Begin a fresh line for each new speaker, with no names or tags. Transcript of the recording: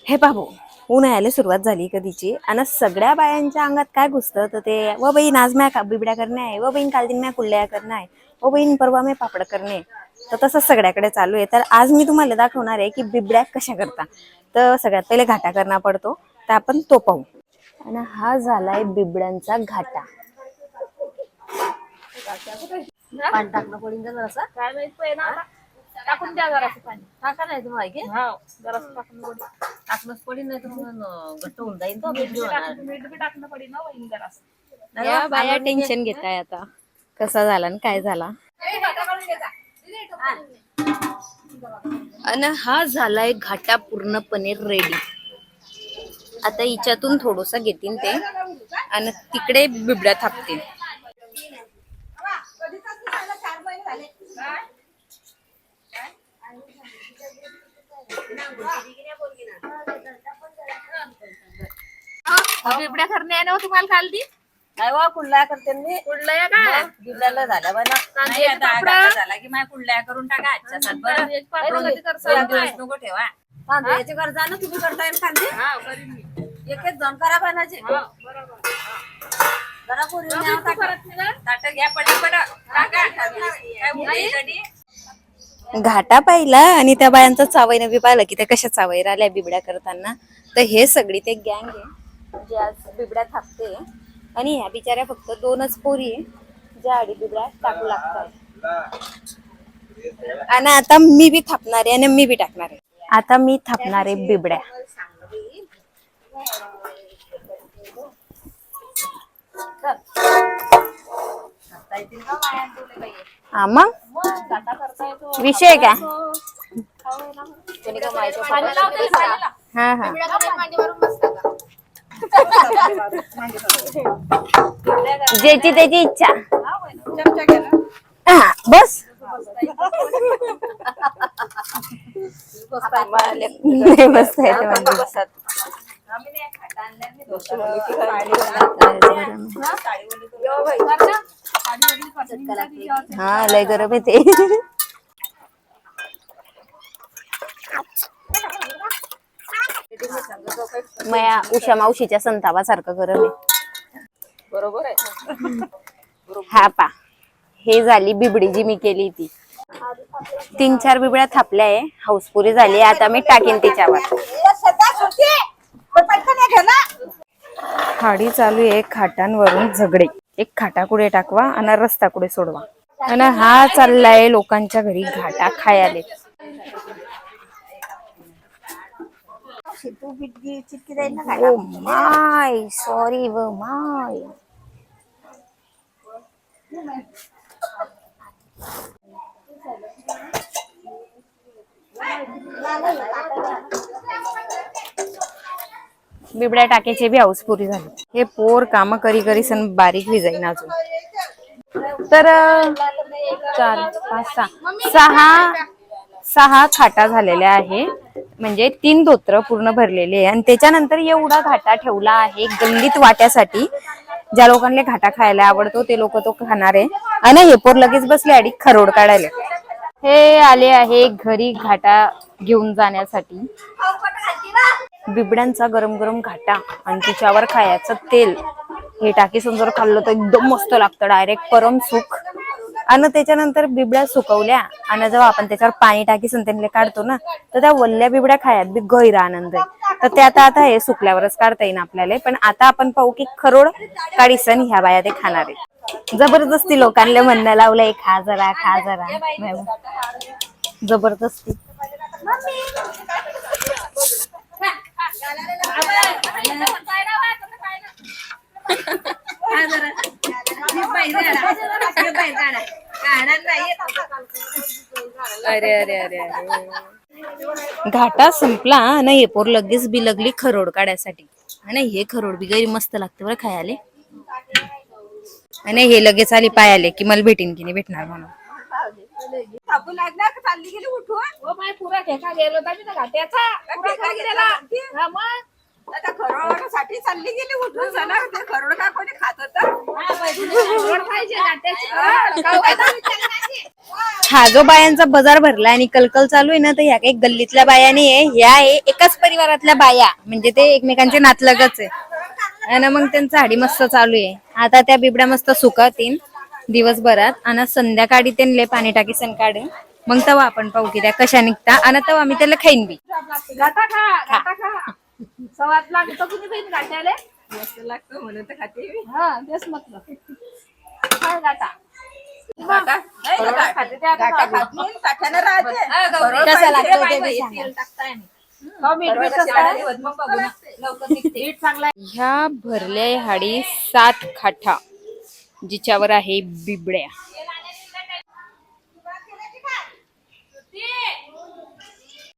हे बाबू उन्हाळ्याला सुरुवात झाली कधीची आणि सगळ्या बायांच्या अंगात काय घुसतं तर ते व बहीण आज म्या बिबड्या करणे आहे, व बहीण काल दिन म्या कुल्ल्या करणे आहे, व बहीण परवा मी पापड करणे. तर तसंच सगळ्याकडे चालू आहे. तर आज मी तुम्हाला दाखवणार आहे की बिबड्या कशा करता. तर सगळ्यात पहिले घाटा करणं पडतो, तर आपण तो पाहू. आणि हा झालाय बिबड्यांचा घाटा.
पाणी टाकणं पडीन का जरासं?
काय माहित पण ना आता. टाकून द्या जरासं पाणी.
टाका नाही तुम्हाला की
हो जरासं टाकून पडी.
टाकणंच पडीन नाही तर मग घट्ट होऊन जाईल तो
मीठ
बिबडी होणार.
बी टाकणं पडी ना वहिनी जरासं.
नाही
या
बा,
बाया
आम्हाला
टेन्शन घेताय आता कसा झाला आणि काय झाला. आणि हा झालाय घाटा पूर्णपणे रेडी. आता हिच्यातून थोडस घेतील ते आणि तिकडे बिबड्या थापतील.
बिबड्या करणे आहे ना तुम्हाला काल दी
नाही वा कुल्ला करते मी
कुठलं का
बिबड्याला झाल्या बा ना.
नाही आता आगाचा
झाला की माझ्या कुल्ल्या करून टाका आजच्या सात बरं.
एक पापड
दोन
कधी करसाल
दिवस नको ठेवा. तांदळाची गरजा ना तुम्ही करताय खांदे
हा करीन मी.
एक एक दोन करा पाण्याचे
हो बरोबर.
जरा पुरी
तू करत नाही ना?
ताट घ्या पटापट टाका काय मुली कधी
घाटा पाहिला आणि त्या बायांचा चावईनं बी पाहिलं की त्या कशा चावई राहिल्या बिबड्या करताना. तर हे सगळी ते गँग आहे जे आज बिबड्या थापते. आणि ह्या बिचाऱ्या फक्त दोनच पोरी आहे ज्या आडी बिबड्या टाकू लागतात. आणि आता मी बी थापणार आहे आणि मी बी टाकणार आहे. आता मी थापणार आहे बिबड्या. हा मग विषय काय.
पाणी लावते पाणीला.
हा हा ज्याची त्याची इच्छा. हा बस नाही बसता येते म्हणजे. हा लय गरम येते. मया उषा मावशीच्या संतापासारखं गरम आहे.
बरोबर आहे.
हा पा हे झाली बिबडी जी मी केली ती. 3-4 बिबड्या थापल्या आहे. हाऊसपुरी झाली. आता मी टाकीन तिच्यावर. खाडी चालू आहे खाटांवरून झगडे. एक खाटा कुठे टाकवा आणि रस्ता कुठे सोडवा. आणि हा चाललाय लोकांच्या घरी घाटा खायले. ओ माय सॉरी व माय. बिबड्या टाक्याची बी हाऊस पुरी झाली. हे पोर काम करी करी सन बारीक विजाईन अजून. तर 4 5 6 खाटा झालेल्या आहे. म्हणजे 3 धोत्र पूर्ण भरलेले आहे. आणि त्याच्यानंतर एवढा घाटा ठेवला आहे गल्लीत वाट्यासाठी. ज्या लोकांना घाटा खायला आवडतो ते लोक तो खाणार आहे. आणि हे पोर लगेच बसले आणि खरोड काढायला. हे आले आहे घरी घाटा घेऊन जाण्यासाठी. बिबड्यांचा गरम गरम घाटा आणि तिच्यावर खायचं तेल हे टाकी समजून खाल्लं तर एकदम मस्त लागतं. डायरेक्ट परम सुख. आणि त्याच्यानंतर बिबड्या सुकवल्या आणि जेव्हा आपण त्याच्यावर पाणी टाकी संतेनले काढतो ना तर त्या वल्ल्या बिबड्या खायात बी गैर आनंद आहे. तर ते आता हे सुकल्यावरच काढता येईल आपल्याला. पण आता आपण पाहू की खरोड काढीसन ह्या बाया ते खाणार आहे. जबरदस्ती लोकांना म्हणणं लावलंय खा जरा खा जरा. जबरदस्ती. अरे अरे अरे अरे घाटा संपला आणि हे पोर लगेच बी लागली खरोड काढायसाठी. आणि हे खरोड बी गैरी मस्त लागते बरं खायला. आणि हे लगेच आली पायाले की मला भेटीन की नाही भेटणार म्हणून.
थापू लागला चालली गेली उठून.
ओ माय पुरा ठेका गेलो होता ना घाट्याचा. पुरा खाली गेला. हा मग
आता खरोडासाठी चालली गेली उठून. झाला ते खरोड का कोणी खात होतं.
हा पाहिजे घाट्याची.
हा जो बायांचा बाजार भरला आणि कलकल चालू आहे ना, तर ह्या काही गल्लीतल्या बाया नाही आहे, ह्या आहे एकाच परिवारातल्या बाया, म्हणजे ते एकमेकांचे नातलगच आहे. आणि मग त्यांचं हाडी मस्त चालू आहे. आता त्या बिबड्या मस्त सुकातील दिवसभरात आणि संध्याकाळी त्यांना पाणी टाकी सण काढून मग तेव्हा आपण पाहू की त्या कशा निघता आणि तेव्हा मी त्याला खाईन बी.
गाठा खा सवाद लागतो कुणी बहीण गाठ्याले.
मस्त लागतो म्हणून तर खाते मी.
हा तेच म्हटलं. खा गाठा.
गाठा नाही ना, गाठा खात नाही, काठ्यानं राहते. हा, गौरी
कसा
पाहिजे,
लागतो ते
पाहिजे,
बी
तेल
सांगा.
टाकताय मी.
मीठ
बरोबर,
कसं
शेणाला
आहे?
दिवस मग बघू ना. लवकर निघते.
मीठ चांगला
ह्या भरल्या हाडी 7 खाटा जिच्यावर आहे बिबड्या.